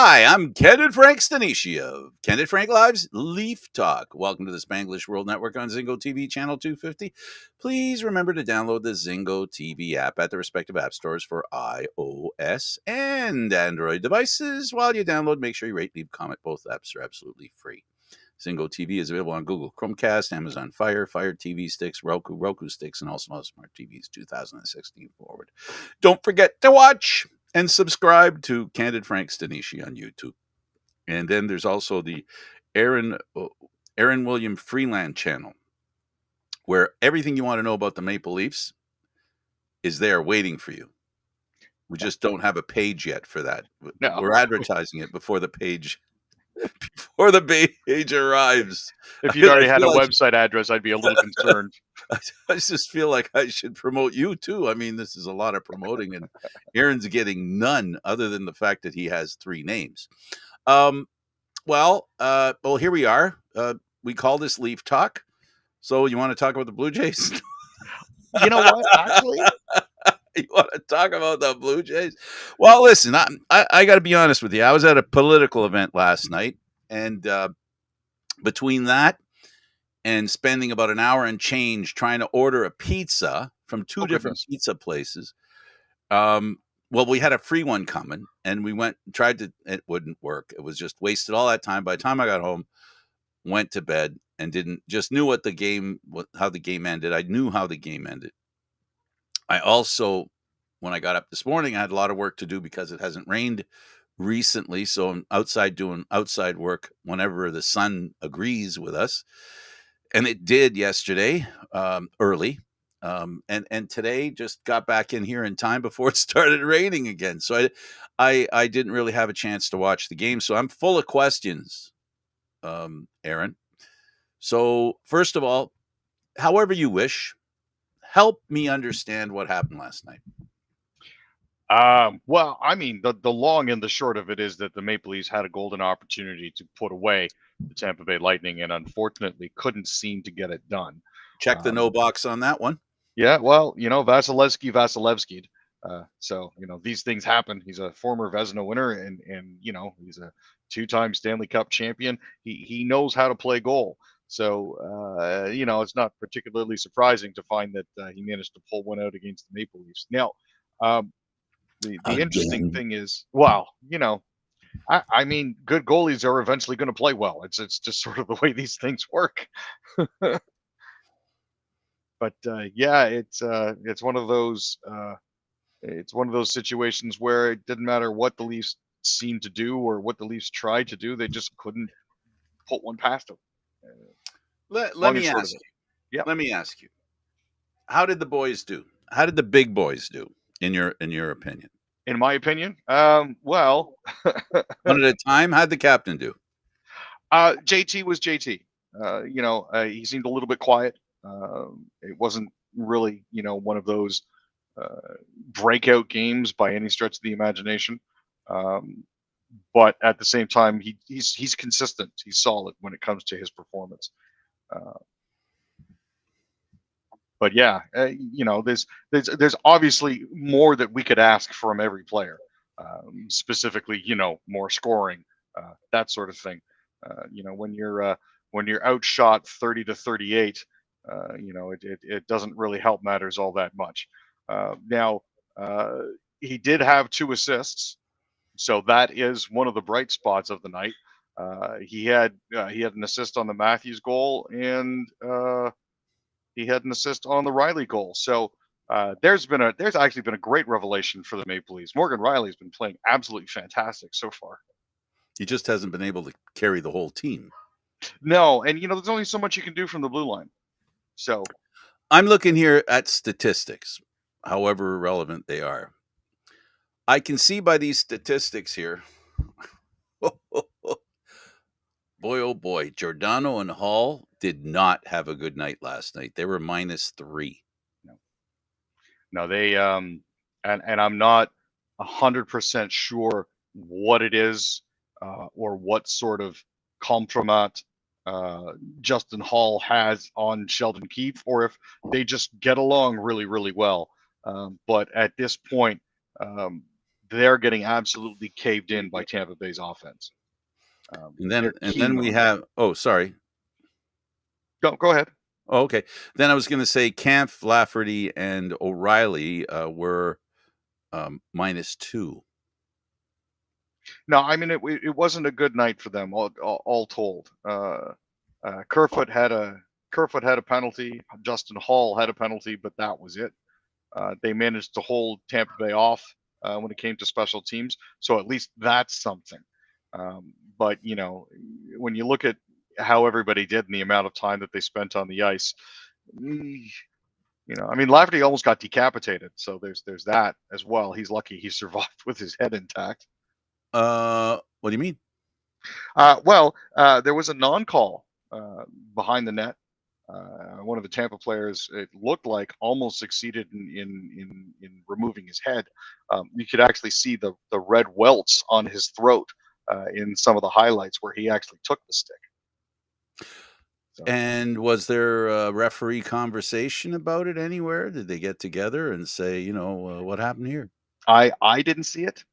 Hi, I'm Candid Stanisci of Candid Frank Live's Leaf Talk. Welcome to the Spanglish World Network on Zingo TV channel 250. Please remember to download the Zingo TV app at the respective app stores for iOS and Android devices. While you download, make sure you rate, leave, comment. Both apps are absolutely free. Zingo TV is available on Google Chromecast, Amazon Fire TV sticks, Roku sticks, and also smart TVs 2016 forward. Don't forget to watch and subscribe to Candid Frank Stanisci on YouTube. And then there's also the Aaron William Freeland channel, where everything you want to know about the Maple Leafs is there waiting for you. We just don't have a page yet for that. No. We're advertising it before the page arrives. If you'd already had a website address, I'd be a little concerned. I just feel like I should promote you too. I mean, this is a lot of promoting, and Aaron's getting none other than the fact that he has 3 names. Well, here we are. We call this Leaf Talk. So you want to talk about the Blue Jays? You know what? Actually, you want to talk about the Blue Jays? Well, listen, I got to be honest with you. I was at a political event last night, and between that and spending about an hour and change trying to order a pizza from 2 different pizza places, well, we had a free one coming, and we tried to. It wouldn't work. It was just wasted all that time. By the time I got home, went to bed, and knew how the game ended. I knew how the game ended. I also, when I got up this morning, I had a lot of work to do because it hasn't rained recently. So I'm outside doing outside work whenever the sun agrees with us. And it did yesterday, early. And today just got back in here in time before it started raining again. So I didn't really have a chance to watch the game. So I'm full of questions, Aaron. So first of all, however you wish, help me understand what happened last night. Well, I mean, the long and the short of it is that the Maple Leafs had a golden opportunity to put away the Tampa Bay Lightning and unfortunately couldn't seem to get it done. Check the no box on that one. Yeah, well, Vasilevsky. So, these things happen. He's a former Vezina winner and he's a 2-time Stanley Cup champion. He knows how to play goal. So, it's not particularly surprising to find that he managed to pull one out against the Maple Leafs. Now, the interesting thing is, I mean, good goalies are eventually going to play well. It's just sort of the way these things work. But it's one of those situations where it didn't matter what the Leafs seemed to do or what the Leafs tried to do; they just couldn't put one past them. Let me ask you. Yeah. Let me ask you. How did the boys do? How did the big boys do in your opinion? In my opinion, well, one at a time. How'd the captain do? JT was JT. He seemed a little bit quiet. It wasn't really, one of those breakout games by any stretch of the imagination. But at the same time, he's consistent. He's solid when it comes to his performance. But yeah, there's obviously more that we could ask from every player. Specifically, more scoring, that sort of thing. When you're outshot 30-38. It doesn't really help matters all that much. Now, he did have 2 assists, so that is one of the bright spots of the night. He had an assist on the Matthews goal, and he had an assist on the Riley goal. So there's actually been a great revelation for the Maple Leafs. Morgan Riley's been playing absolutely fantastic so far. He just hasn't been able to carry the whole team. No, and there's only so much you can do from the blue line. So I'm looking here at statistics, however irrelevant they are. I can see by these statistics here, boy, oh boy, Giordano and Hall did not have a good night last night. They were -3. No, they and I'm not 100% sure what it is or what sort of compromat Justin Hall has on Sheldon Keefe, or if they just get along really, really well. But at this point, they're getting absolutely caved in by Tampa Bay's offense. And They're then keen we on it. have. Oh, sorry. Go ahead. Oh, okay. Then I was going to say Camp, Lafferty, and O'Reilly were -2. No, I mean it wasn't a good night for them, all told. Kerfoot had a penalty. Justin Hall had a penalty, but that was it. They managed to hold Tampa Bay off when it came to special teams, so at least that's something. But when you look at how everybody did and the amount of time that they spent on the ice, I mean, Lafferty almost got decapitated, so there's that as well. He's lucky he survived with his head intact. What do you mean? There was a non-call behind the net. One of the Tampa players, it looked like, almost succeeded in removing his head. You could actually see the red welts on his throat in some of the highlights where he actually took the stick. So, And was there a referee conversation about it anywhere? Did they get together and say, what happened here? I didn't see it.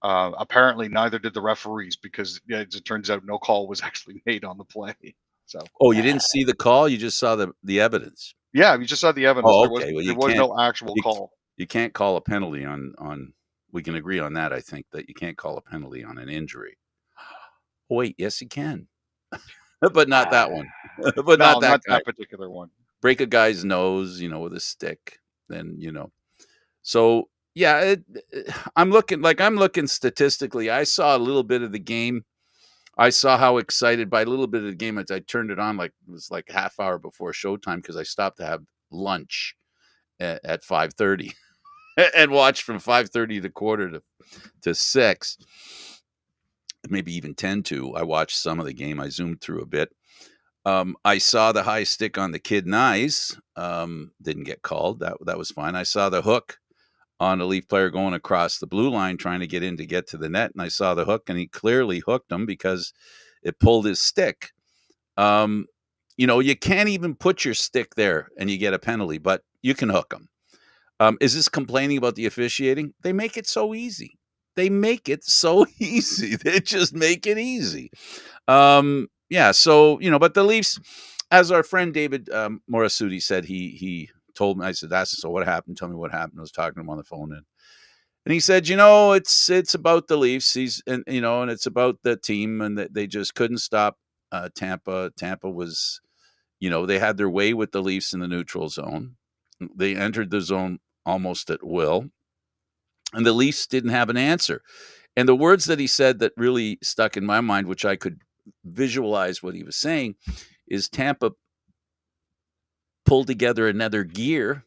Apparently, neither did the referees because, as it turns out, no call was actually made on the play. So, Oh, you didn't see the call? You just saw the evidence. yeah, you just saw the evidence. Oh, There was okay. Well, there was no actual call. you can't call a penalty on. We can agree on that. I think that you can't call a penalty on an injury. Oh, wait, yes, you can, but not that one. But No, not that not guy. that particular one. Break a guy's nose, with a stick. Then So yeah, I'm looking statistically. I saw a little bit of the game. I saw how excited by a little bit of the game as I turned it on. Like it was like half hour before showtime because I stopped to have lunch at 5:30 and watched from 5:30 to quarter to 6, maybe even 10 to. I watched some of the game. I zoomed through a bit. I saw the high stick on the kid Nyes. Didn't get called. That was fine. I saw the hook on a Leaf player going across the blue line trying to get in to get to the net, and I saw the hook, and he clearly hooked him because it pulled his stick. You can't even put your stick there and you get a penalty, but you can hook them. Is this complaining about the officiating? They make it so easy. They make it so easy. They just make it easy. Yeah, so, but the Leafs, as our friend David Morasuti said, he told me, I said, so what happened? Tell me what happened. I was talking to him on the phone, and he said, it's about the Leafs. And it's about the team, and that they just couldn't stop Tampa. Tampa was, they had their way with the Leafs in the neutral zone. They entered the zone almost at will, and the Leafs didn't have an answer. And the words that he said that really stuck in my mind, which I could visualize what he was saying, is Tampa pulled together another gear,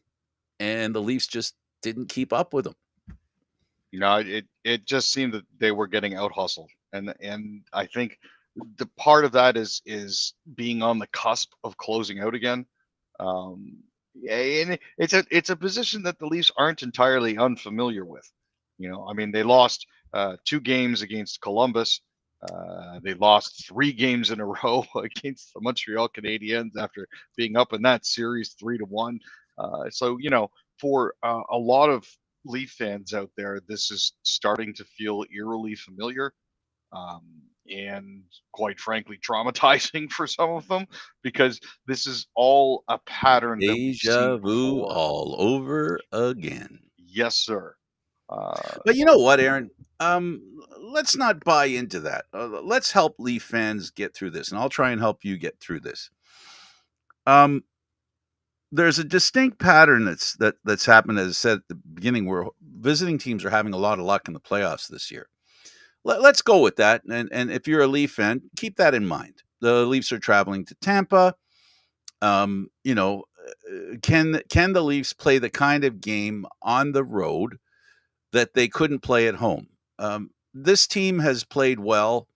and the Leafs just didn't keep up with them. It just seemed that they were getting out hustled, and I think the part of that is being on the cusp of closing out again. And it's a position that the Leafs aren't entirely unfamiliar with. I mean, they lost 2 games against Columbus. They lost 3 games in a row against the Montreal Canadiens after being up in that series 3-1. So for a lot of Leaf fans out there, this is starting to feel eerily familiar. And quite frankly, traumatizing for some of them because this is all a pattern that we've Deja seen vu before. all over again. Yes, sir. But you know what, Aaron? Let's not buy into that. Let's help Leaf fans get through this, and I'll try and help you get through this. There's a distinct pattern that's happened, as I said at the beginning, where visiting teams are having a lot of luck in the playoffs this year. Let's go with that, and if you're a Leaf fan, keep that in mind. The Leafs are traveling to Tampa. Can the Leafs play the kind of game on the road that they couldn't play at home? This team has played well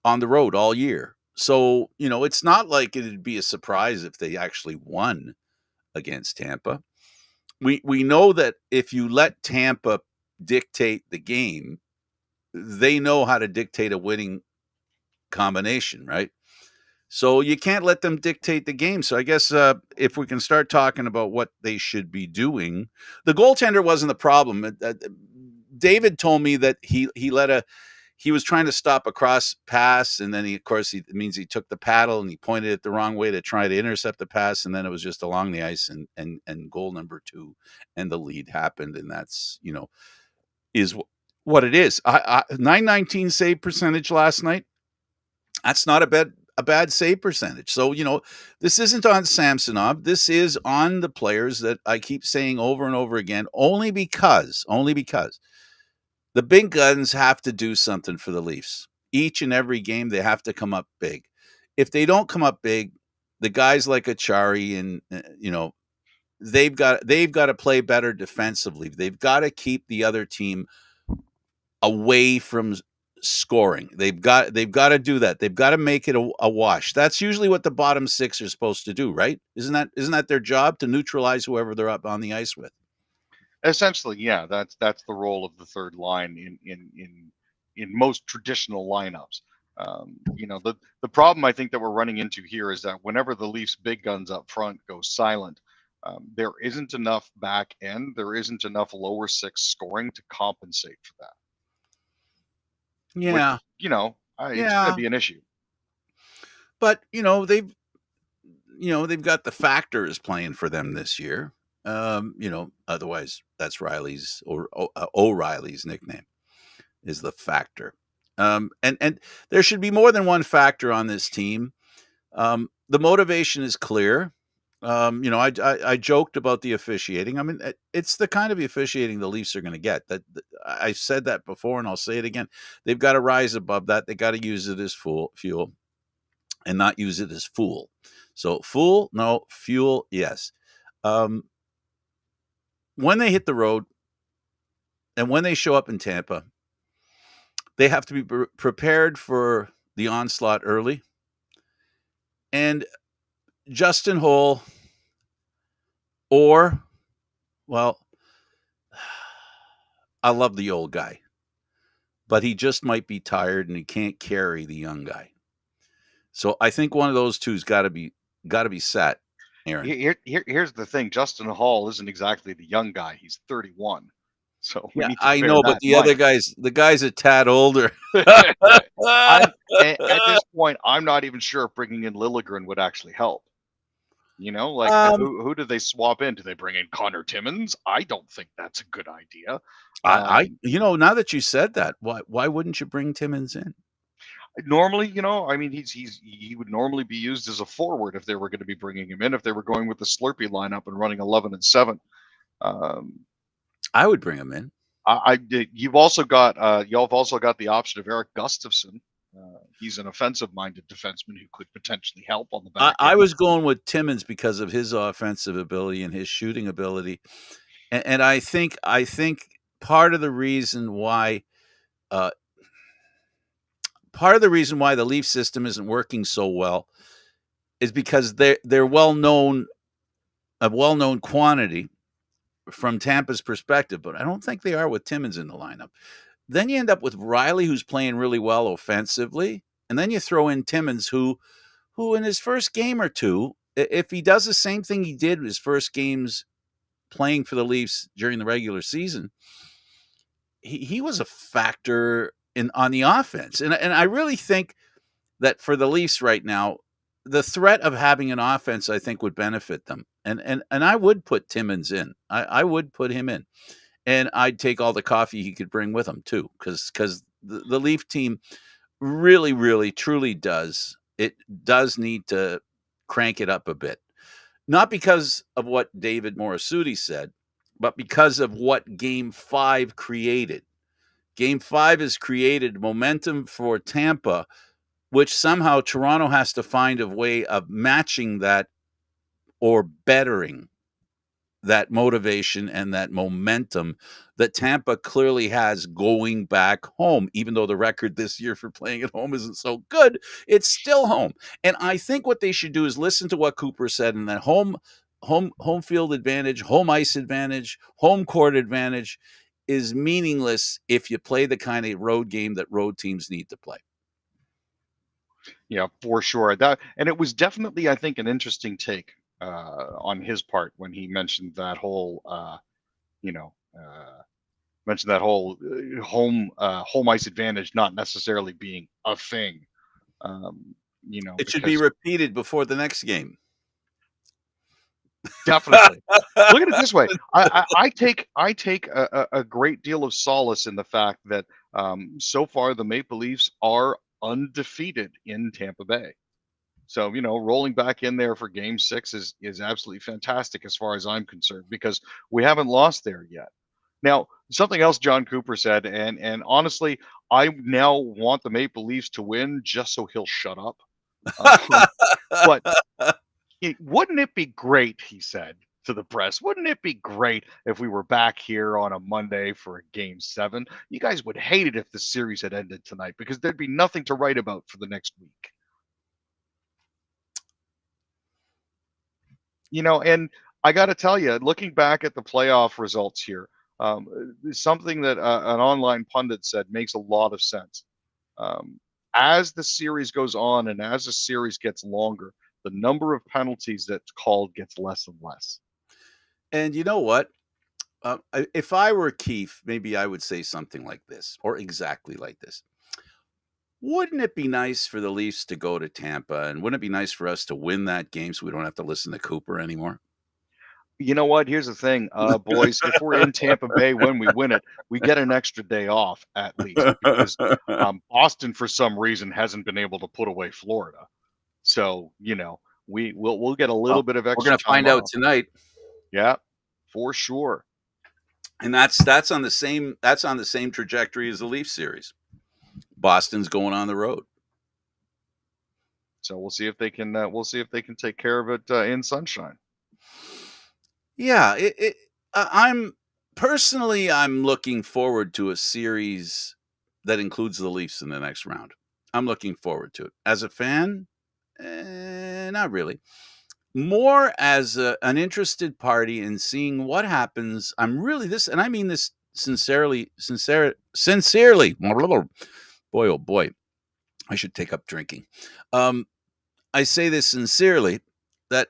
on the road all year. So, it's not like it'd be a surprise if they actually won against Tampa. We know that if you let Tampa dictate the game, they know how to dictate a winning combination, right? So you can't let them dictate the game. So I guess if we can start talking about what they should be doing, the goaltender wasn't the problem. David told me that he was trying to stop a cross pass, and then of course, it means he took the paddle and he pointed it the wrong way to try to intercept the pass, and then it was just along the ice, and goal number 2, and the lead happened, and that's is what it is. 919 save percentage last night. That's not a bad save percentage. So this isn't on Samsonov. This is on the players that I keep saying over and over again. Only because the big guns have to do something for the Leafs. Each and every game, they have to come up big. If they don't come up big, the guys like Achari and they've got to play better defensively. They've got to keep the other team away from scoring. They've got to do that. They've got to make it a wash. That's usually what the bottom 6 are supposed to do, right? Isn't that their job, to neutralize whoever they're up on the ice with? Essentially, yeah, that's the role of the third line in most traditional lineups. The problem I think that we're running into here is that whenever the Leafs' big guns up front go silent, there isn't enough back end, there isn't enough lower 6 scoring to compensate for that. Yeah, Which it's going to yeah, be an issue. but they've got the factors playing for them this year. Otherwise that's Riley's or O'Reilly's nickname is the factor. And there should be more than one factor on this team. The motivation is clear. I joked about the officiating. I mean, it's the kind of officiating the Leafs are going to get. I said that before, and I'll say it again. They've got to rise above that. They got to use it as fuel, and not use it as fool. So fool, no. Fuel, yes. When they hit the road, and when they show up in Tampa, they have to be prepared for the onslaught early. And Justin Holl, or, well, I love the old guy, but he just might be tired and he can't carry the young guy. So I think one of those two's got to be set, Aaron. Here's the thing: Justin Hall isn't exactly the young guy; he's 31. So we Yeah, need to I bear know, but that in mind. the guy's a tad older. At this point, I'm not even sure if bringing in Liljegren would actually help. Like um, who do they swap in? Do they bring in Connor Timmins? I don't think that's a good idea. now that you said that, why wouldn't you bring Timmins in? Normally, I mean, he would normally be used as a forward if they were going to be bringing him in. If they were going with the Slurpee lineup and running 11 and 7, I would bring him in. you've also got the option of Eric Gustafsson. He's an offensive-minded defenseman who could potentially help on the back I end. was going with Timmins because of his offensive ability and his shooting ability, and I think part of the reason why uh, the Leaf system isn't working so well is because they're a well known quantity from Tampa's perspective, but I don't think they are with Timmins in the lineup. Then you end up with Riley, who's playing really well offensively, and then you throw in Timmins, who in his first game or two, if he does the same thing he did his first games playing for the Leafs during the regular season, he was a factor on the offense. And I really think that for the Leafs right now, the threat of having an offense, I think, would benefit them. And I would put Timmins in. I would put him in. And I'd take all the coffee he could bring with him too, because the Leaf team really, really, truly does. It does need to crank it up a bit. Not because of what David Morisuti said, but because of what Game 5 created. Game 5 has created momentum for Tampa, which somehow Toronto has to find a way of matching that or bettering that motivation and that momentum that Tampa clearly has going back home. Even though the record this year for playing at home isn't so good, it's still home. And I think what they should do is listen to what Cooper said, and that home field advantage, home ice advantage, home court advantage is meaningless if you play the kind of road game that road teams need to play. Yeah, for sure. And it was definitely, I think, an interesting take on his part when he mentioned that whole, you know, uh, mentioned that whole home ice advantage not necessarily being a thing. It should be Because repeated before the next game. definitely. Look at it this way. I take a great deal of solace in the fact that so far the Maple Leafs are undefeated in Tampa Bay. So, rolling back in there for game 6 is absolutely fantastic as far as I'm concerned, because we haven't lost there yet. Now, something else John Cooper said, and honestly, I now want the Maple Leafs to win just so he'll shut up. Um, but wouldn't it be great, he said to the press, wouldn't it be great if we were back here on a Monday for a game 7? You guys would hate it if the series had ended tonight, because there'd be nothing to write about for the next week. And I got to tell you, looking back at the playoff results here, something that an online pundit said makes a lot of sense. As the series goes on and as the series gets longer, the number of penalties that's called gets less and less. And you know what? If I were Keefe, maybe I would say something like this, or exactly like this. Wouldn't it be nice for the Leafs to go to Tampa, and wouldn't it be nice for us to win that game so we don't have to listen to Cooper anymore? You know what? Here's the thing, boys. If we're in Tampa Bay when we win it, we get an extra day off at least, because Boston, for some reason, hasn't been able to put away Florida. So we'll get a little Well, bit of we're extra going to time find out off. tonight, Yeah, for sure. and that's on the same trajectory as the Leafs series. Boston's going on the road. So we'll see if they can. We'll see if they can take care of it in sunshine. Yeah, I'm personally I'm looking forward to a series that includes the Leafs in the next round. I'm looking forward to it. As a fan, not really. More as an interested party in seeing what happens. I'm really this, and I mean this sincerely. Boy, oh boy, I should take up drinking. I say this sincerely that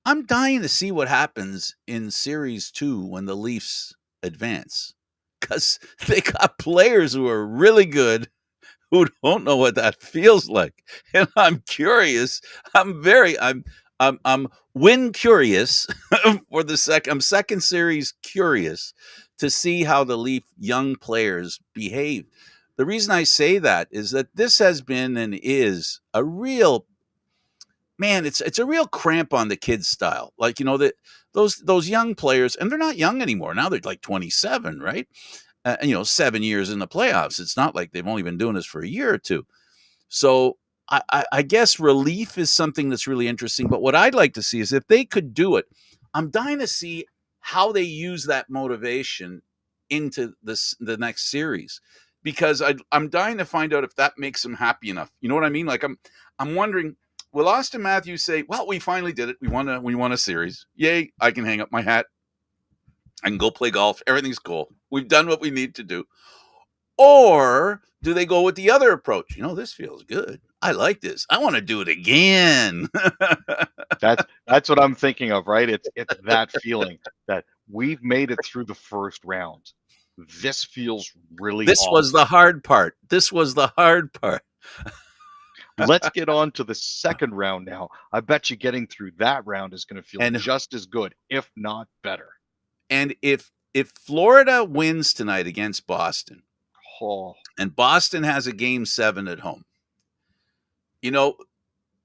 I'm dying to see what happens in Series 2 when the Leafs advance, because they got players who are really good who don't know what that feels like, and I'm curious. I'm win curious for the second. I'm second series curious to see how the Leaf young players behave. The reason I say that is that this has been and is a real man, it's a real cramp on the kids' style. Like, that those young players, and they're not young anymore. Now they're like 27, right? 7 years in the playoffs. It's not like they've only been doing this for a year or two. So I guess relief is something that's really interesting. But what I'd like to see is if they could do it, I'm dying to see how they use that motivation into the next series, because I'm dying to find out if that makes them happy enough. You know what I mean? Like I'm wondering, will Austin Matthews say, "Well, we finally did it. We won a series. Yay! I can hang up my hat. I can go play golf. Everything's cool. We've done what we need to do." Or do they go with the other approach? This feels good. I like this. I want to do it again. That's what I'm thinking of, right? It's that feeling that we've made it through the first round. This feels really This was awesome. the hard part. This was the hard part. Let's get on to the second round now. I bet you getting through that round is going to feel And just as good, if not better. and if Florida wins tonight against Boston, Oh, and Boston has a game 7 at home, you know,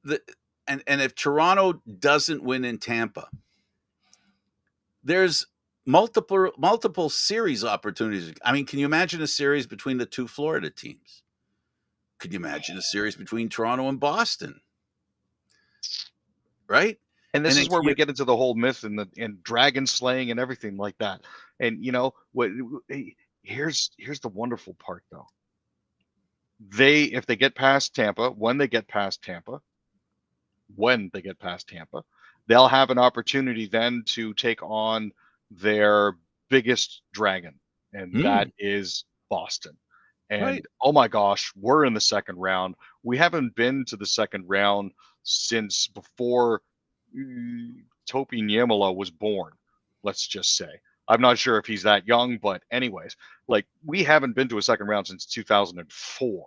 the and if Toronto doesn't win in Tampa, there's multiple series opportunities. I mean, can you imagine a series between the two Florida teams? Could you imagine a series between Toronto and Boston? Right? and And this then is where we get into the whole myth and dragon slaying and everything like that. And what? Here's the wonderful part though. If they get past Tampa, when they get past Tampa, they'll have an opportunity then to take on their biggest dragon, and that is Boston. right. And oh my gosh, we're in the second round. We haven't been to the second round since before Topi Niemela was born, let's just say. I'm not sure if he's that young, but anyways, like we haven't been to a second round since 2004.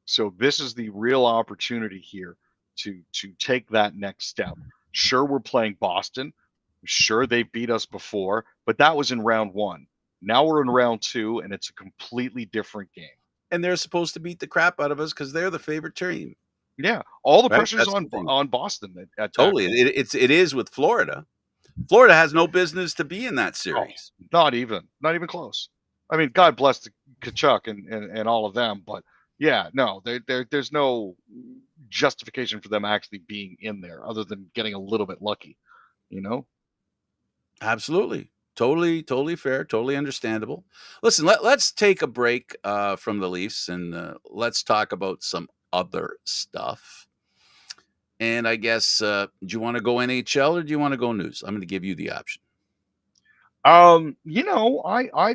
So this is the real opportunity here to take that next step. Sure, we're playing Boston. Sure, they beat us before, but that was in round one. Now we're in round two, and it's a completely different game. And they're supposed to beat the crap out of us because they're the favorite team, Yeah, all the right? pressure's That's the thing. on Boston at that Totally, point. it is with Florida. Florida has no business to be in that Oh, series. not even close. I mean, God bless the Kachuk and all of them, but yeah, no, there's no justification for them actually being in there other than getting a little bit lucky, you know? Absolutely. Totally fair, totally understandable. Listen, let's take a break from the Leafs and let's talk about some other stuff. And I guess, do you want to go NHL or do you want to go news? I'm going to give you the option. I'd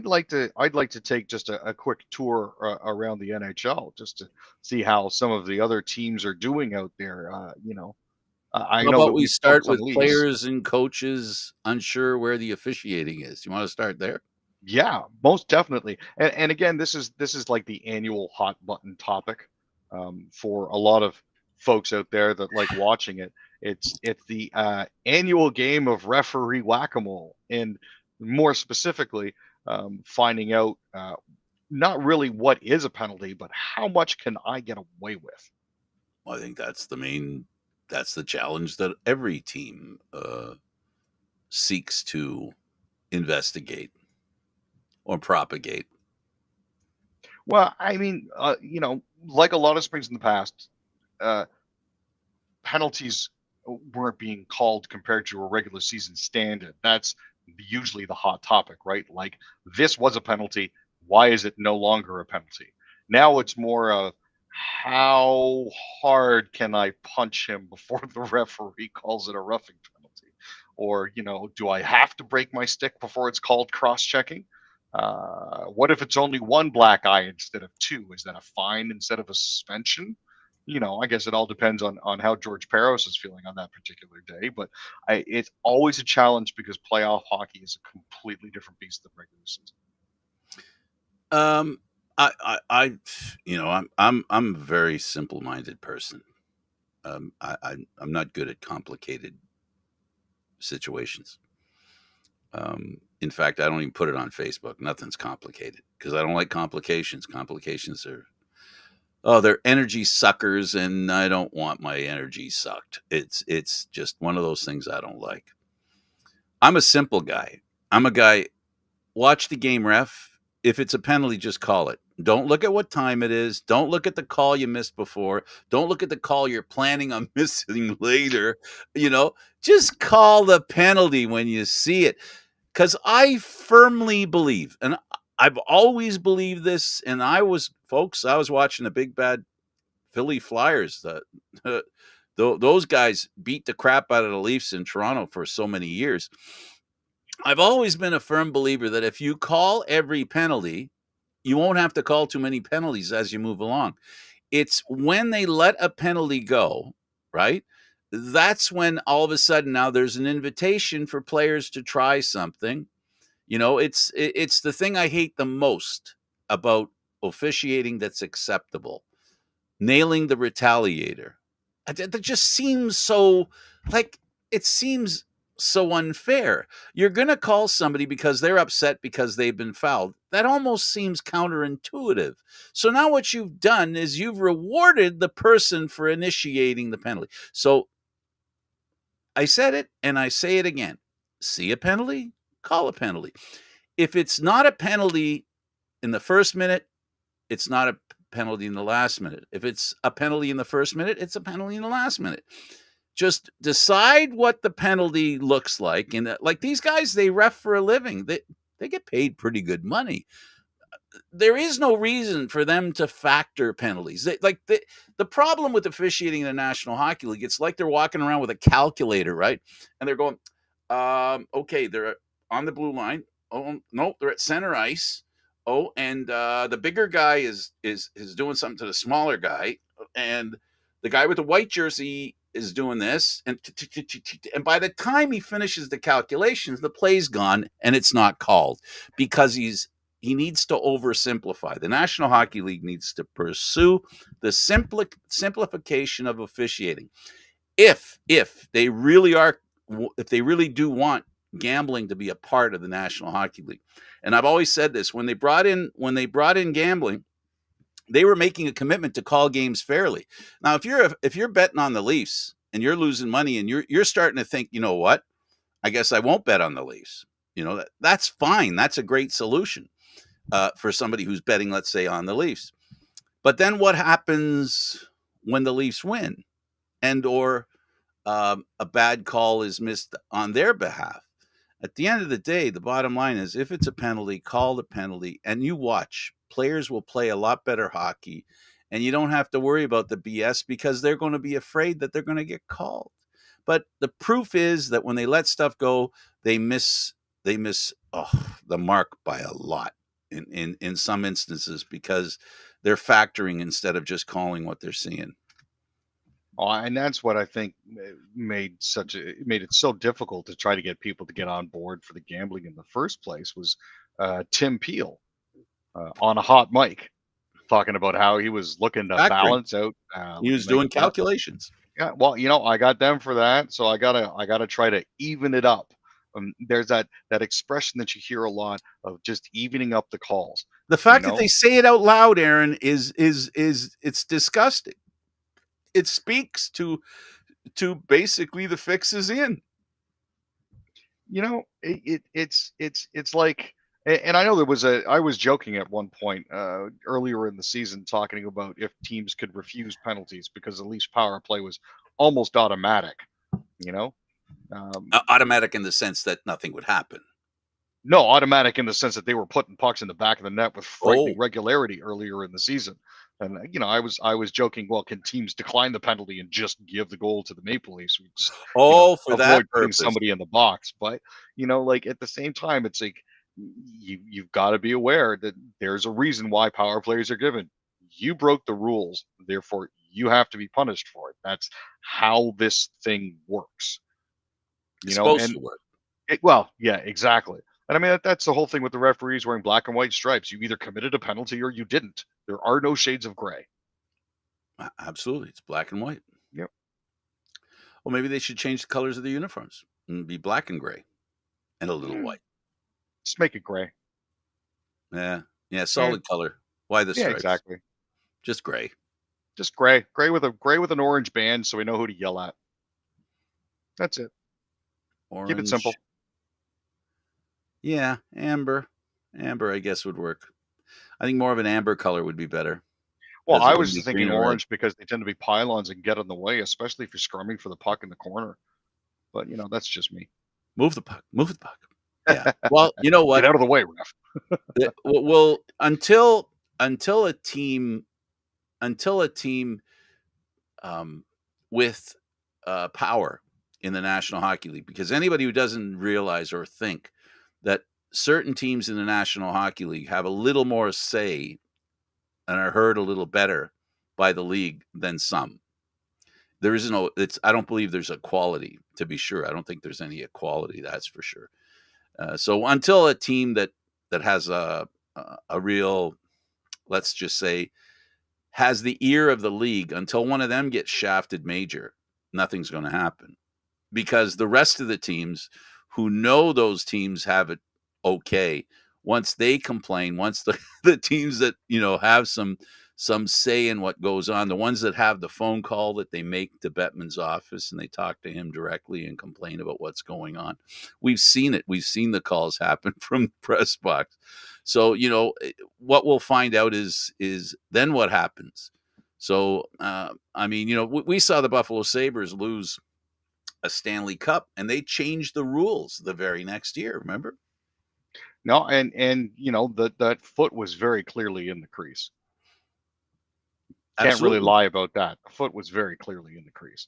like to take just a quick tour around the NHL just to see how some of the other teams are doing out there. I How know about that we we start focus on with the Leafs. players and coaches unsure where the officiating is? You want to start there? Yeah, most definitely. And again, this is like the annual hot button topic for a lot of folks out there that like watching it. It's the annual game of referee whack-a-mole, and more specifically, finding out not really what is a penalty, but how much can I get away with? Well, I think that's the challenge that every team seeks to investigate or propagate. Well, I mean, like a lot of springs in the past, uh, penalties weren't being called compared to a regular season standard. That's usually the hot topic, right? Like this was a penalty. Why is it no longer a penalty? Now it's more of how hard can I punch him before the referee calls it a roughing penalty? Or, do I have to break my stick before it's called cross checking? What if it's only one black eye instead of two? Is that a fine instead of a suspension? I guess it all depends on how George Peros is feeling on that particular day. But it's always a challenge because playoff hockey is a completely different beast than regular season. Um, I I'm a very simple-minded person. I'm not good at complicated situations. In fact, I don't even put it on Facebook. Nothing's complicated because I don't like complications. Complications are they're energy suckers, and I don't want my energy sucked. It's just one of those things I don't like. I'm a simple guy. I'm a guy. Watch the game, ref. If it's a penalty, just call it. Don't look at what time it is. Don't look at the call you missed before. Don't look at the call you're planning on missing later. Just call the penalty when you see it. Because I firmly believe, and I've always believed this, and I was watching the big bad Philly Flyers. Those guys beat the crap out of the Leafs in Toronto for so many years. I've always been a firm believer that if you call every penalty, you won't have to call too many penalties as you move along. It's when they let a penalty go, right? That's when all of a sudden now there's an invitation for players to try something. It's the thing I hate the most about officiating that's acceptable. Nailing the retaliator. That just seems so like it seems so unfair. You're going to call somebody because they're upset because they've been fouled. That almost seems counterintuitive. So now what you've done is you've rewarded the person for initiating the penalty. So I said it and I say it again. See a penalty? Call a penalty. If it's not a penalty in the first minute, it's not a penalty in the last minute. If it's a penalty in the first minute, it's a penalty in the last minute. Just decide what the penalty looks like. And like these guys, they ref for a living. They get paid pretty good money. There is no reason for them to factor penalties. The problem with officiating in the National Hockey League, it's like they're walking around with a calculator, right? And they're going, okay, they're on the blue line. Oh no, they're at center ice. Oh, and the bigger guy is doing something to the smaller guy, and the guy with the white jersey is doing this, and by the time he finishes the calculations, the play's gone and it's not called because he needs to oversimplify. The National Hockey League needs to pursue the simplification of officiating. If they really are, if they really do want gambling to be a part of the National Hockey League, and I've always said this, when they brought in gambling, they were making a commitment to call games fairly. Now, if you're betting on the Leafs and you're losing money and you're starting to think, you know what, I guess I won't bet on the Leafs. That's fine. That's a great solution for somebody who's betting, let's say, on the Leafs. But then what happens when the Leafs win, and or a bad call is missed on their behalf? At the end of the day, the bottom line is, if it's a penalty, call the penalty, and you watch. Players will play a lot better hockey, and you don't have to worry about the BS because they're going to be afraid that they're going to get called. But the proof is that when they let stuff go, they miss the mark by a lot in some instances because they're factoring instead of just calling what they're seeing. Oh, and that's what I think made it so difficult to try to get people to get on board for the gambling in the first place was Tim Peel on a hot mic talking about how he was looking to Factoring. balance out. He was doing calculations. Yeah, well, I got them for that, so I gotta try to even it up. There's that expression that you hear a lot of, just evening up the calls. The fact that they say it out loud, Aaron, is it's disgusting. It speaks to basically the fix is in. It's like, and I know I was joking at one point earlier in the season talking about if teams could refuse penalties because the Leafs power play was almost automatic. Automatic in the sense that nothing would happen. No, automatic in the sense that they were putting pucks in the back of the net with frightening regularity earlier in the season. And I was joking. Well, can teams decline the penalty and just give the goal to the Maple Leafs? Just, for avoid that putting purpose, somebody in the box. But like at the same time, it's like you've got to be aware that there's a reason why power plays are given. You broke the rules, therefore you have to be punished for it. That's how this thing works. It's supposed to work. Well, yeah, exactly. And I mean, that's the whole thing with the referees wearing black and white stripes. You either committed a penalty or you didn't. There are no shades of gray. Absolutely. It's black and white. Yep. Well, maybe they should change the colors of the uniforms and be black and gray and a little white. Just make it gray. Yeah. Solid color. Why the stripes? Yeah, exactly. Just gray. Just gray. Gray with an orange band so we know who to yell at. That's it. Orange. Keep it simple. Yeah, amber. Amber, I guess, would work. I think more of an amber color would be better. Well, I was thinking orange because they tend to be pylons and get in the way, especially if you're scrumming for the puck in the corner. But, that's just me. Move the puck. Yeah. Well, you know what? Get out of the way, ref. Well, until a team with power in the National Hockey League, because anybody who doesn't realize or think that certain teams in the National Hockey League have a little more say and are heard a little better by the league than some. There is I don't believe there's equality, to be sure. I don't think there's any equality, that's for sure. So until a team that has a real, let's just say, has the ear of the league, until one of them gets shafted major, nothing's going to happen. Because the rest of the teams who know those teams have it okay, once they complain, once the teams that, have some say in what goes on, the ones that have the phone call that they make to Bettman's office and they talk to him directly and complain about what's going on. We've seen it. We've seen the calls happen from the press box. So, what we'll find out is then what happens. So, we saw the Buffalo Sabres lose a Stanley Cup and they changed the rules the very next year. Remember? No. And that foot was very clearly in the crease. Can't really lie about that. The foot was very clearly in the crease.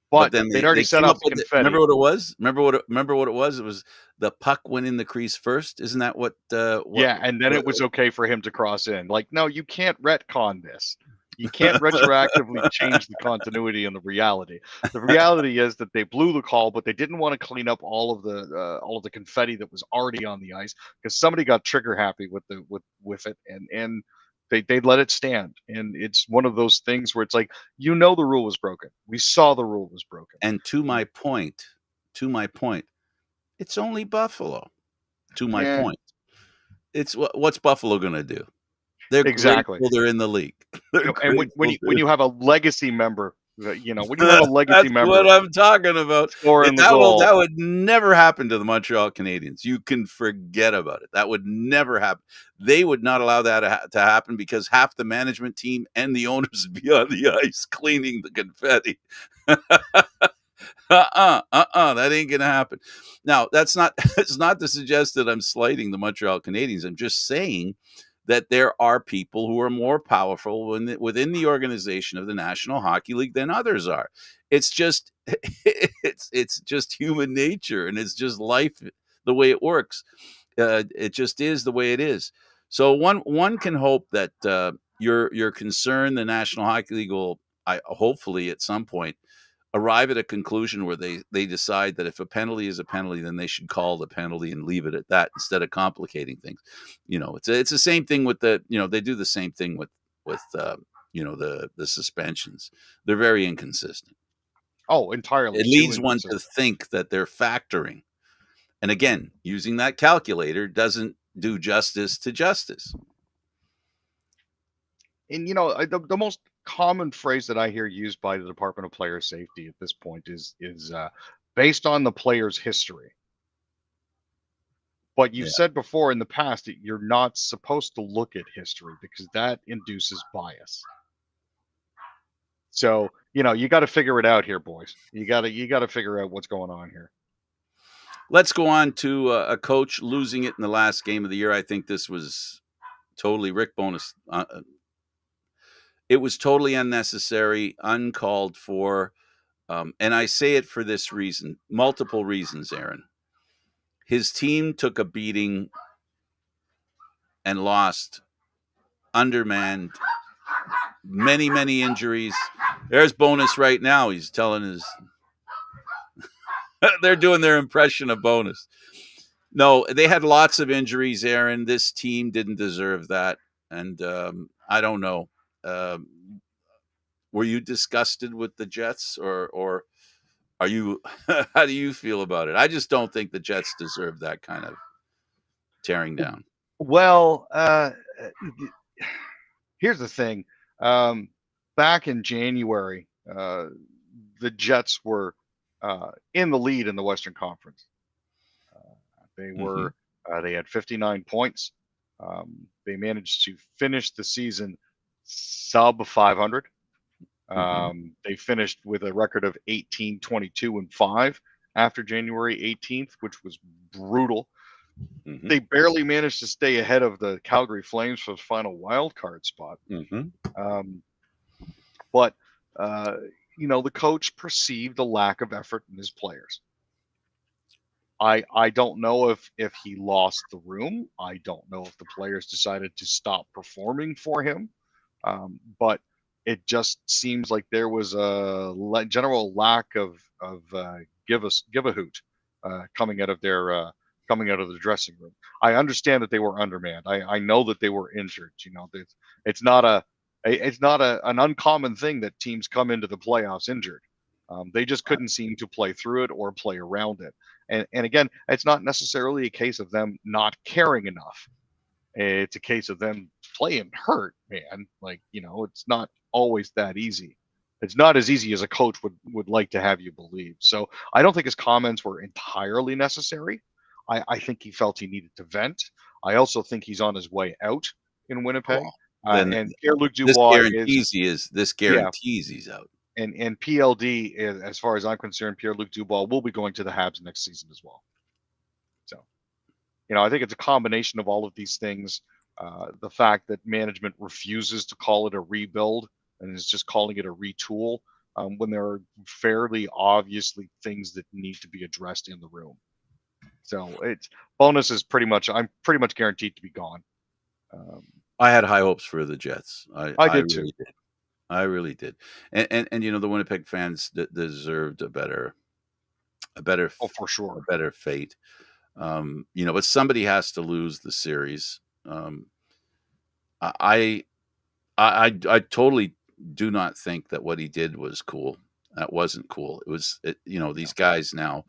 But then they'd already set up the confetti. Remember what it was? Remember what it was? It was the puck went in the crease first. Isn't that what? Yeah, and then it was okay for him to cross in. Like, no, you can't retcon this. You can't retroactively change the continuity and the reality. The reality is that they blew the call, but they didn't want to clean up all of the confetti that was already on the ice because somebody got trigger happy with it, and they let it stand. And it's one of those things where it's like, the rule was broken. We saw the rule was broken. And to my point, it's only Buffalo. To my Yeah, point, it's what's Buffalo going to do? They're exactly. grateful they're in the league. They're And when grateful when they're you have a legacy member, when you have a legacy That's what member I'm talking about. scoring the goal. That would never happen to the Montreal Canadiens. You can forget about it. That would never happen. They would not allow that to happen because half the management team and the owners would be on the ice cleaning the confetti. That ain't gonna happen. Now, that's not it's not to suggest that I'm slighting the Montreal Canadiens. I'm just saying that there are people who are more powerful within the organization of the National Hockey League than others are. It's just it's just human nature, and it's just life the way it works. It just is the way it is. So one can hope that your concern, the National Hockey League will, hopefully at some point arrive at a conclusion where they decide that if a penalty is a penalty, then they should call the penalty and leave it at that instead of complicating things. It's the same thing with they do the same thing with the suspensions. They're very inconsistent. Oh, entirely It too leads one to inconsistent. think that they're factoring. And again, using that calculator doesn't do justice to justice. And the most common phrase that I hear used by the Department of Player Safety at this point is based on the player's history. But you've Yeah. said before in the past that you're not supposed to look at history because that induces bias. So, you got to figure it out here, boys. You got to figure out what's going on here. Let's go on to a coach losing it in the last game of the year. I think this was totally Rick Bonus. It was totally unnecessary, uncalled for. And I say it for this reason, multiple reasons, Aaron. His team took a beating and lost, undermanned, many, many injuries. There's Bonus right now. He's telling his, they're doing their impression of Bonus. No, they had lots of injuries, Aaron. This team didn't deserve that. And I don't know. Um, were you disgusted with the Jets or are you, how do you feel about it? I just don't think the Jets deserve that kind of tearing down. Well, here's the thing. Back in January, the Jets were in the lead in the Western Conference. They Mm-hmm. were they had 59 points. They managed to finish the season sub 500. Mm-hmm. They finished with a record of 18, 22, and 5 after January 18th, which was brutal. Mm-hmm. They barely managed to stay ahead of the Calgary Flames for the final wild card spot. Mm-hmm. But the coach perceived a lack of effort in his players. I don't know if he lost the room. I don't know if the players decided to stop performing for him. But it just seems like there was a general lack of give a hoot coming out of the dressing room. I understand that they were undermanned. I know that they were injured. It's not an uncommon thing that teams come into the playoffs injured. They just couldn't seem to play through it or play around it. And again, it's not necessarily a case of them not caring enough. It's a case of them playing hurt, man. It's not always that easy. It's not as easy as a coach would like to have you believe. So I don't think his comments were entirely necessary. I think he felt he needed to vent. I also think he's on his way out in Winnipeg. Well, then And Pierre-Luc Dubois this yeah, guarantees he's out. and PLD, as far as I'm concerned, Pierre-Luc Dubois will be going to the Habs next season as well. So, I think it's a combination of all of these things. The fact that management refuses to call it a rebuild and is just calling it a retool when there are fairly obviously things that need to be addressed in the room. So Bonus is I'm pretty much guaranteed to be gone. I had high hopes for the Jets. I I did too. really did. I really did. And the Winnipeg fans deserved a better Oh, for a sure. better fate. But somebody has to lose the series. I I totally do not think that what he did was cool. That wasn't cool. Yeah. These guys now.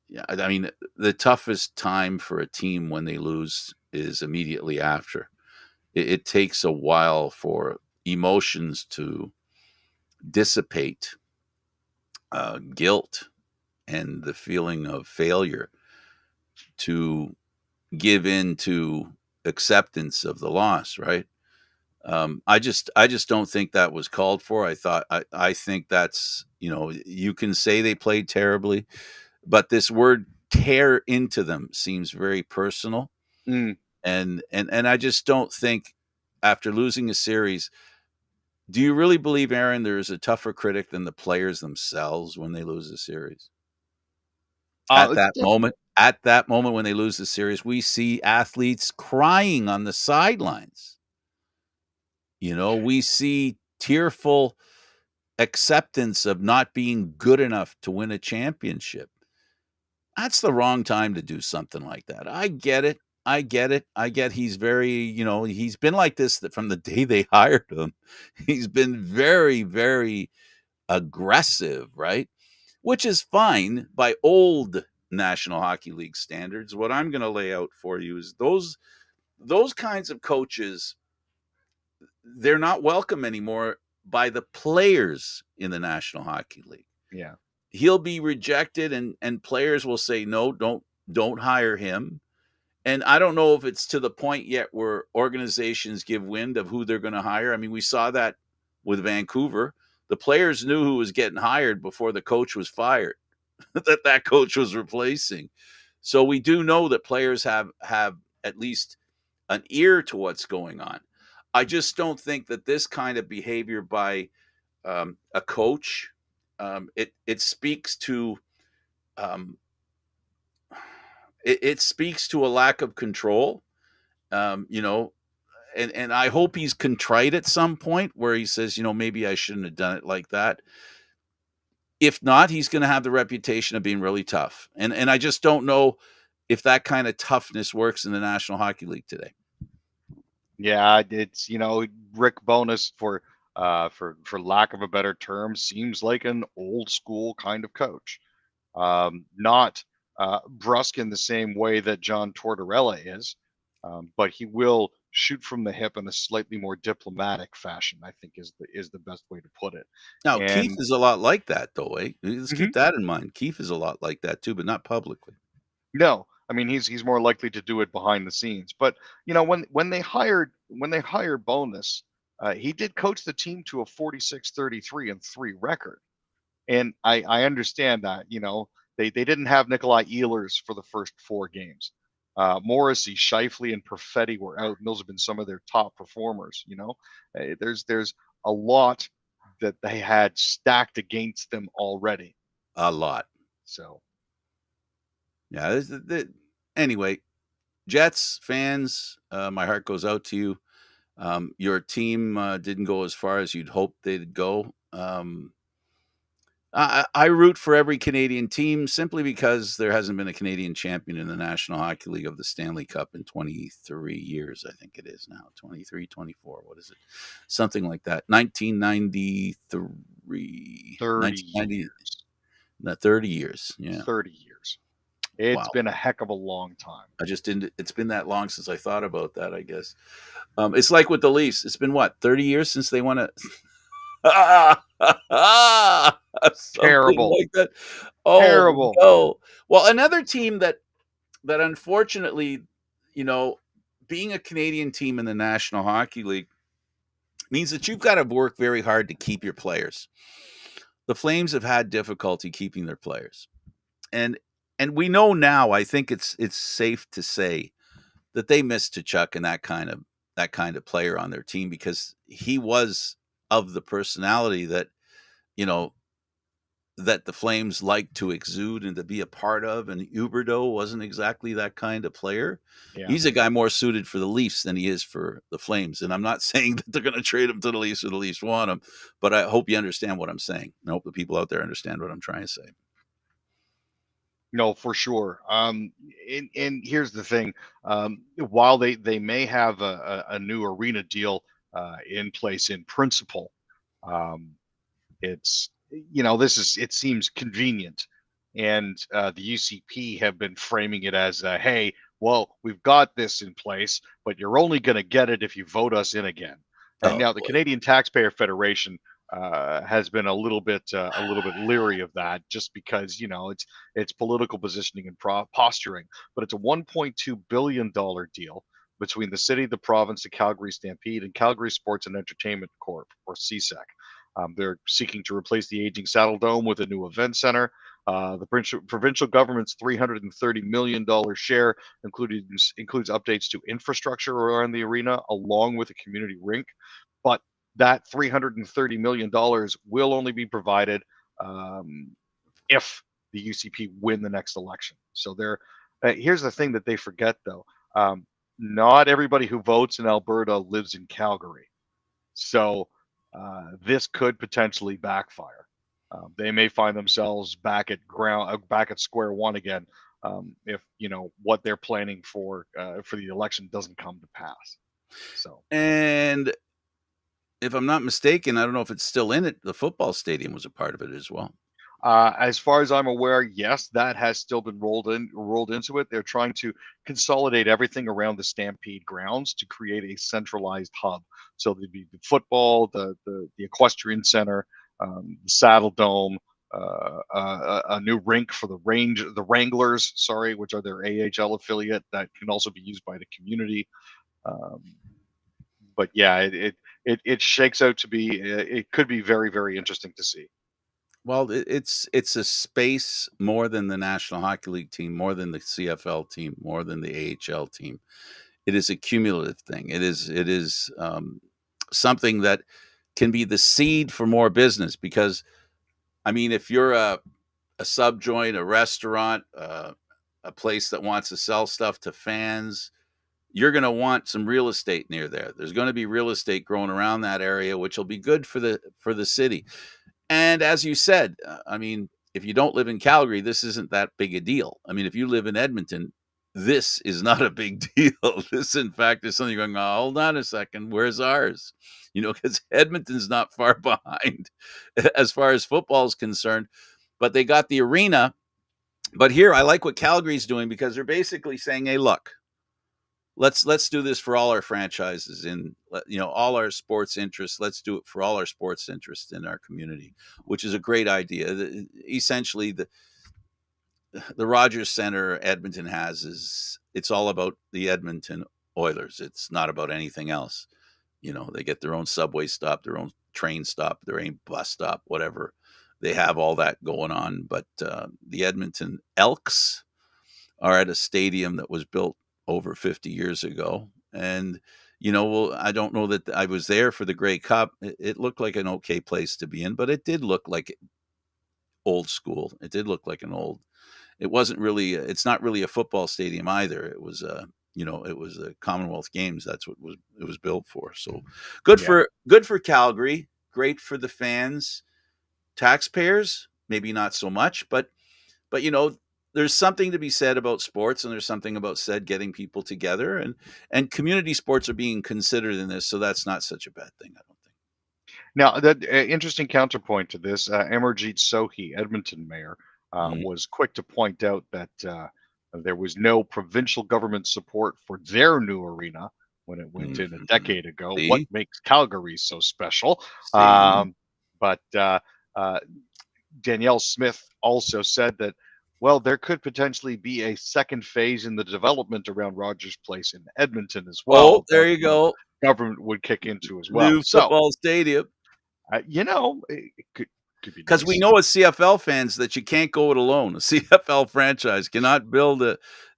Yeah, I mean, the toughest time for a team when they lose is immediately after. It takes a while for emotions to dissipate, guilt and the feeling of failure to give in to acceptance of the loss, right? I just don't think that was called for. I think that's, you can say they played terribly, but this word tear into them seems very personal. Mm. And I just don't think, after losing a series, do you really believe, Aaron, there's a tougher critic than the players themselves when they lose a series? Def- At that moment when they lose the series, we see athletes crying on the sidelines. We see tearful acceptance of not being good enough to win a championship. That's the wrong time to do something like that. I get it. I get it. I get he's very, he's been like this from the day they hired him. He's been very, very aggressive, right? Which is fine by old National Hockey League standards. What I'm going to lay out for you is those kinds of coaches, they're not welcome anymore by the players in the National Hockey League. yeah. He'll be rejected, and players will say no, don't hire him. And I don't know if it's to the point yet where organizations give wind of who they're going to hire. I mean, we saw that with Vancouver. The players knew who was getting hired before the coach was fired, that coach was replacing. So we do know that players have at least an ear to what's going on. I just don't think that this kind of behavior by a coach, it speaks to um, it speaks to a lack of control. Um, you know, and I hope he's contrite at some point where he says, maybe I shouldn't have done it like that. If not, he's going to have the reputation of being really tough, and I just don't know if that kind of toughness works in the National Hockey League today. Yeah, it's Rick Bonus, for lack of a better term, seems like an old school kind of coach. Not brusque in the same way that John Tortorella is, but he will shoot from the hip in a slightly more diplomatic fashion, I think is the best way to put it. Now, Keith And is a lot like that, though. Let's keep mhm, that in mind. Keith is a lot like that too, but not publicly. no, I mean he's more likely to do it behind the scenes. But when they hired Bonus, he did coach the team to a 46-33-3 record. And I understand that, they didn't have Nikolai Ehlers for the first four games. Morrissey, Shifley, and Perfetti were out, and those have been some of their top performers. There's a lot that they had stacked against them already. A lot. So Yeah. Anyway, Jets fans, my heart goes out to you. Your team didn't go as far as you'd hoped they'd go. I root for every Canadian team simply because there hasn't been a Canadian champion in the National Hockey League of the Stanley Cup in 23 years. I think it is now 23, 24. What is it? Something like that. 1993, 30 1990, years. 30 years. Yeah. 30 years. It's Wow. been a heck of a long time. I just didn't. It's been that long since I thought about that, I guess. It's like with the Leafs. It's been what, 30 years since they won a something Terrible. like that. Oh Terrible. no. Well, another team that unfortunately, you know, being a Canadian team in the National Hockey League means that you've got to work very hard to keep your players. The Flames have had difficulty keeping their players. And we know now, I think it's safe to say that they missed Tkachuk and that kind of player on their team, because he was of the personality that, you know, that the Flames like to exude and to be a part of. And Huberdeau wasn't exactly that kind of player. Yeah. He's a guy more suited for the Leafs than he is for the Flames. And I'm not saying that they're going to trade him to the Leafs or the Leafs want him, but I hope you understand what I'm saying. I hope the people out there understand what I'm trying to say. No, for sure. And here's the thing: while they may have a new arena deal in place in principle, um, it's this is it seems convenient, and the UCP have been framing it as, hey, well, we've got this in place, but you're only going to get it if you vote us in again. And Oh, now the boy. Canadian Taxpayer Federation has been a little bit leery of that, just because it's political positioning and posturing. But it's a $1.2 billion deal between the city, the province, the Calgary Stampede, and Calgary Sports and Entertainment Corp, or CSEC. They're seeking to replace the aging Saddle Dome with a new event center. The provincial government's $330 million share includes updates to infrastructure around the arena, along with a community rink. But that $330 million will only be provided if the UCP win the next election. So here's the thing that they forget, though. Not everybody who votes in Alberta lives in Calgary. So this could potentially backfire. They may find themselves back at square one again, if what they're planning for the election doesn't come to pass. So, And if I'm not mistaken, I don't know if it's still in it. The football stadium was a part of it as well. as far as I'm aware, yes, that has still been rolled into it. They're trying to consolidate everything around the Stampede grounds to create a centralized hub. So there'd be the football, the equestrian center, the Saddle Dome, a new rink for the Wranglers, sorry, which are their AHL affiliate that can also be used by the community. Um, but yeah, it shakes out to be, it could be very, very interesting to see. Well, it's a space more than the National Hockey League team, more than the CFL team, more than the AHL team. It is a cumulative thing. It is something that can be the seed for more business. Because I mean, if you're a sub joint, a restaurant, a place that wants to sell stuff to fans, you're going to want some real estate near there. There's going to be real estate growing around that area, which will be good for the city. And as you said, I mean, if you don't live in Calgary, this isn't that big a deal. I mean, if you live in Edmonton, this is not a big deal. This, in fact, is something you're going, oh, hold on a second, where's ours? Because Edmonton's not far behind as far as football is concerned. But they got the arena. But here, I like what Calgary's doing, because they're basically saying, hey, look, let's do this for all our franchises in all our sports interests. Let's do it for all our sports interests in our community, which is a great idea. Essentially, the Rogers Center Edmonton has is it's all about the Edmonton Oilers. It's not about anything else. They get their own subway stop, their own train stop, their own bus stop, whatever. They have all that going on. But the Edmonton Elks are at a stadium that was built over 50 years ago. And, well, I don't know that I was there for the Grey Cup. It looked like an okay place to be in, but it did look like old school. It did look like it wasn't really, it's not really a football stadium either. It was it was a Commonwealth Games. That's what it was built for. So Yeah. good for Calgary. Great for the fans, taxpayers, maybe not so much, but there's something to be said about sports, and there's something about said getting people together, and community sports are being considered in this, so that's not such a bad thing, I don't think. Now, that interesting counterpoint to this, Amarjeet Sohi, Edmonton mayor, Mhm. was quick to point out that there was no provincial government support for their new arena when it went in a Mhm. decade ago. What See, makes Calgary so special? see, But uh, Danielle Smith also said that, well, there could potentially be a second phase in the development around Rogers Place in Edmonton as oh, well, there that you go, government would kick into as well. new So, football stadium. it could be Because we nice. know as CFL fans that you can't go it alone. A CFL franchise cannot build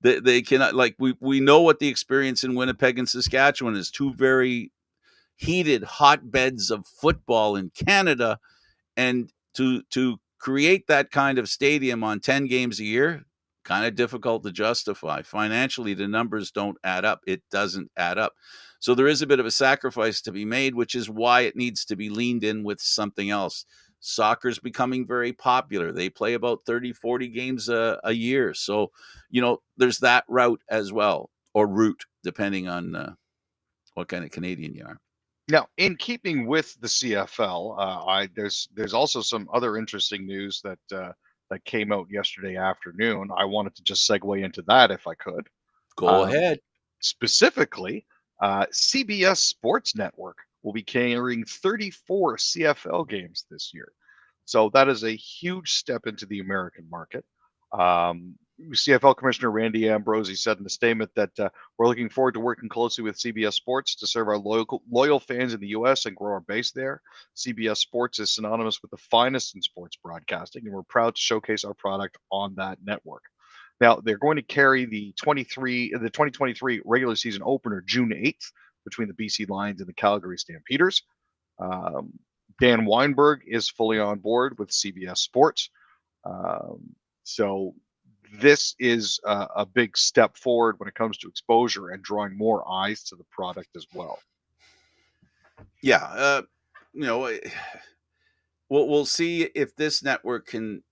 they cannot, like, we know what the experience in Winnipeg and Saskatchewan is, two very heated hotbeds of football in Canada. And to create that kind of stadium on 10 games a year, kind of difficult to justify. Financially, the numbers don't add up. It doesn't add up. So there is a bit of a sacrifice to be made, which is why it needs to be leaned in with something else. Soccer's becoming very popular. They play about 30, 40 games a year. So, there's that route as well, or route, depending on what kind of Canadian you are. Now, in keeping with the CFL, there's also some other interesting news that came out yesterday afternoon. I wanted to just segue into that if I could. Go Um, ahead. Specifically, CBS Sports Network will be carrying 34 CFL games this year. So that is a huge step into the American market. CFL Commissioner Randy Ambrosie said in a statement that we're looking forward to working closely with CBS Sports to serve our loyal fans in the U.S. and grow our base there. CBS Sports is synonymous with the finest in sports broadcasting, and we're proud to showcase our product on that network. Now, they're going to carry the 2023 regular season opener June 8th between the BC Lions and the Calgary Stampeders. Um, Dan Weinberg is fully on board with CBS Sports. So this is a big step forward when it comes to exposure and drawing more eyes to the product as well. Yeah, we'll see if this network can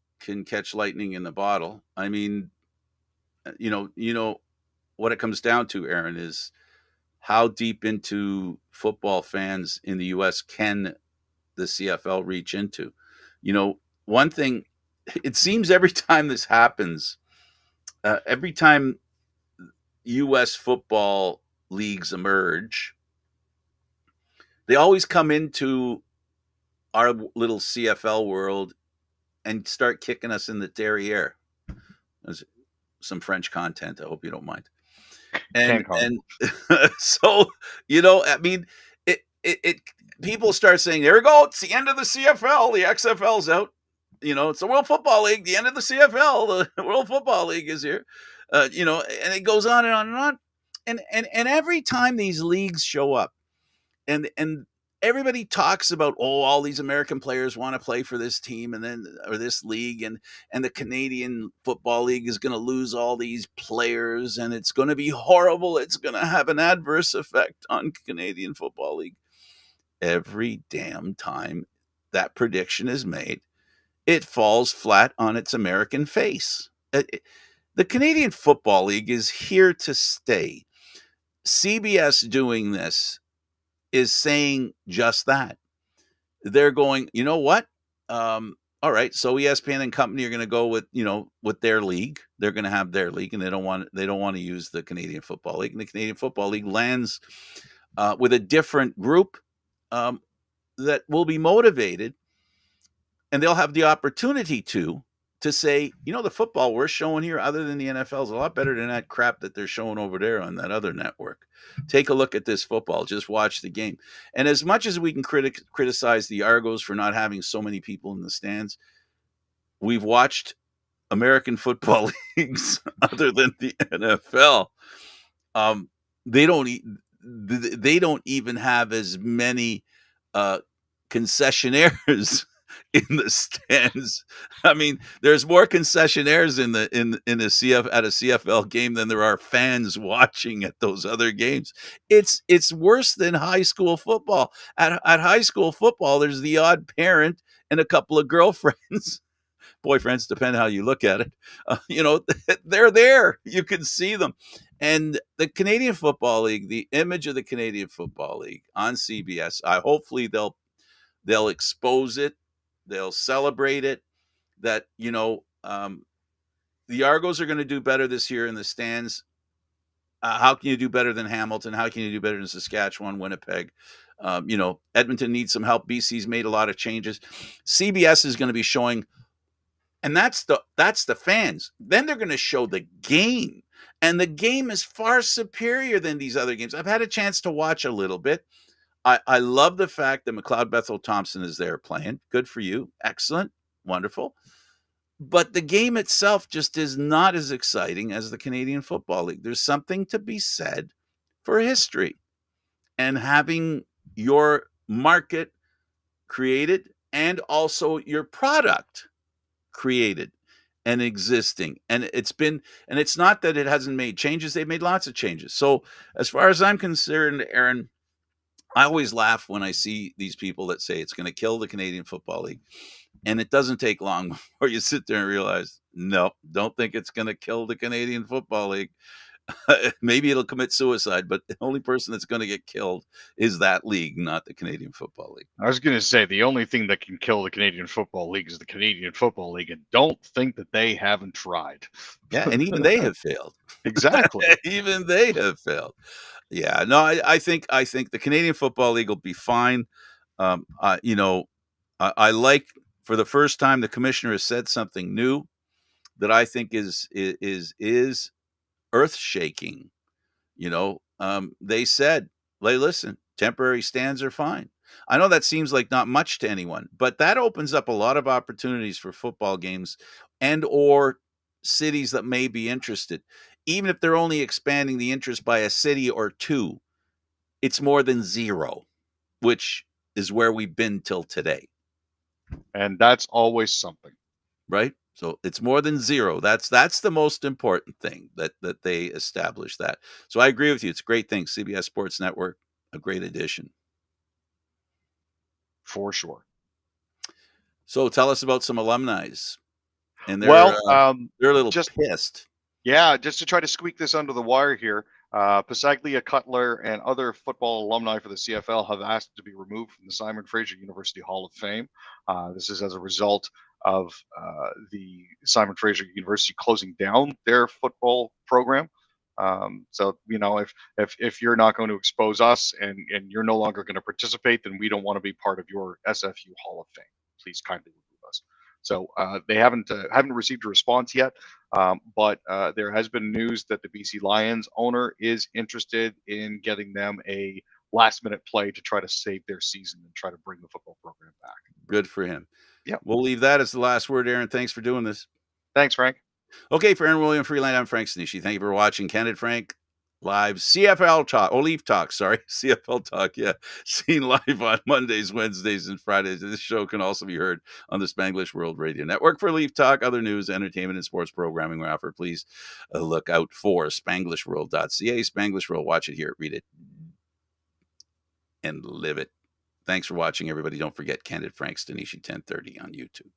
catch lightning in the bottle. I mean, what it comes down to, Aaron, is how deep into football fans in the U.S. can the CFL reach into? One thing, it seems every time this happens, every time U.S. football leagues emerge, they always come into our little CFL world and start kicking us in the derriere. There's some French content. I hope you don't mind. And CanCon. and so I mean, it people start saying, "There we go, it's the end of the CFL. The XFL's out. It's the World Football League. The end of the CFL. The World Football League is here." And it goes on and on and on. And every time these leagues show up, and everybody talks about, all these American players want to play for this team or this league, and the Canadian Football League is going to lose all these players, and it's going to be horrible. It's going to have an adverse effect on Canadian Football League. Every damn time that prediction is made, it falls flat on its American face. The Canadian Football League is here to stay. CBS doing this is saying just that. They're going, you know what? All right, so ESPN and company are going to go with their league. They're going to have their league, and they don't want to use the Canadian Football League. And the Canadian Football League lands with a different group that will be motivated, and they'll have the opportunity to say, the football we're showing here, other than the NFL, is a lot better than that crap that they're showing over there on that other network. Take a look at this football. Just watch the game. And as much as we can criticize the Argos for not having so many people in the stands, we've watched American football leagues other than the NFL. They don't even have as many concessionaires in the stands. I mean, there's more concessionaires in a CFL game than there are fans watching at those other games. It's worse than high school football. At high school football, there's the odd parent and a couple of girlfriends, boyfriends, depending how you look at it. They're there. You can see them. And the Canadian Football League, the image of the Canadian Football League on CBS, hopefully they'll expose it. They'll celebrate it. That the Argos are going to do better this year in the stands. How can you do better than Hamilton? How can you do better than Saskatchewan, Winnipeg? Edmonton needs some help. BC's made a lot of changes. CBS is going to be showing, and that's the fans. Then they're going to show the game, and the game is far superior than these other games. I've had a chance to watch a little bit. I love the fact that McLeod Bethel Thompson is there playing. Good for you. Excellent. Wonderful. But the game itself just is not as exciting as the Canadian Football League. There's something to be said for history and having your market created and also your product created and existing. And it's not that it hasn't made changes. They've made lots of changes. So as far as I'm concerned, Aaron, I always laugh when I see these people that say it's going to kill the Canadian Football League. And it doesn't take long before you sit there and realize, no, don't think it's going to kill the Canadian Football League. Maybe it'll commit suicide, but the only person that's going to get killed is that league, not the Canadian Football League. I was going to say the only thing that can kill the Canadian Football League is the Canadian Football League, and don't think that they haven't tried. Yeah, and even they have failed. Exactly. Even they have failed. Yeah, no, I think the Canadian Football League will be fine. You know, I like for the first time the commissioner has said something new that I think is earth shaking. You know, they said, "Hey, listen, temporary stands are fine." I know that seems like not much to anyone, but that opens up a lot of opportunities for football games and or cities that may be interested. Even if they're only expanding the interest by a city or two, it's more than zero, which is where we've been till today, And that's always something. right? So it's more than zero. That's the most important thing that they established that. So I agree with you. It's a great thing. CBS Sports Network, a great addition. For sure. So tell us about some alumni, and Well, they're a little just pissed. Yeah, just to try to squeak this under the wire here, Pasaglia Cutler and other football alumni for the CFL have asked to be removed from the Simon Fraser University Hall of Fame. This is as a result of the Simon Fraser University closing down their football program. So you know, if you're not going to expose us and you're no longer going to participate, then we don't want to be part of your SFU Hall of Fame. Please kindly remove us. So they haven't received a response yet. But there has been news that the BC Lions owner is interested in getting them a last minute play to try to save their season and try to bring the football program back. Good for him. Yep. We'll leave that as the last word, Aaron. Thanks for doing this. Thanks, Frank. Okay, for Aaron William Freeland, I'm Frank Stanisci. Thank you for watching Candid Frank live CFL talk, Leaf talk, sorry, CFL talk, yeah, seen live on Mondays, Wednesdays, and Fridays. This show can also be heard on the Spanglish World Radio Network. For Leaf talk, other news, entertainment, and sports programming we offer, please look out for spanglishworld.ca. Spanglish World, watch it, hear it, read it, and live it. Thanks for watching, everybody. Don't forget Candid Frank Stanisci 1030 on YouTube.